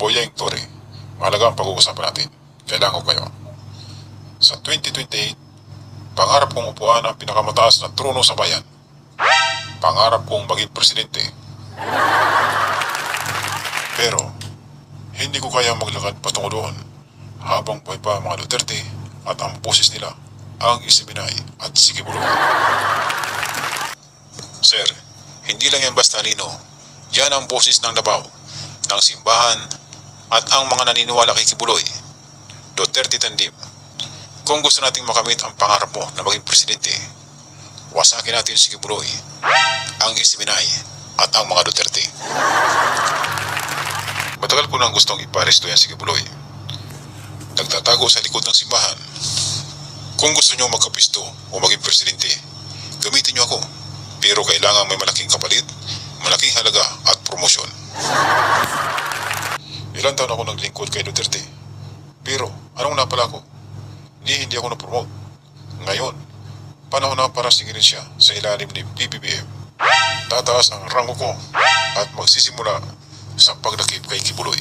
Boyeng Torre, mahalaga ang pag-uusapan natin. Kailangan ko kayo. Sa 2028, pangarap kong upuan ang pinakamataas na trono sa bayan. Pangarap kong maging presidente. Pero, hindi ko kaya maglakad patungo doon habang buhay pa ang mga Duterte at ang boses nila, ang Isiminay at Sikibuloy. Sir, hindi lang yan basta nino. Yan ang boses ng Davao, ng simbahan at ang mga naniniwala kay Kibuloy. Duterte Tandim, kung gusto nating makamit ang pangarap mo na maging presidente, wasakin natin si Kibuloy, ang Isiminay at ang mga Duterte. Matagal ko nang gustong iparesto yan si Kibuloy. Nagtatago sa likod ng simbahan. Kung gusto nyo magkapisto o maging presidente, gamitin nyo ako. Pero kailangan may malaking kapalit, malaking halaga at promosyon. Ilang taon ako naglingkod kay Duterte. Pero anong napala ko? Hindi ako na-promote. Ngayon, panahon na para singilin siya sa ilalim ni PBBM. Tataas ang rango ko at magsisimula sa paglakip kay Kibuloy.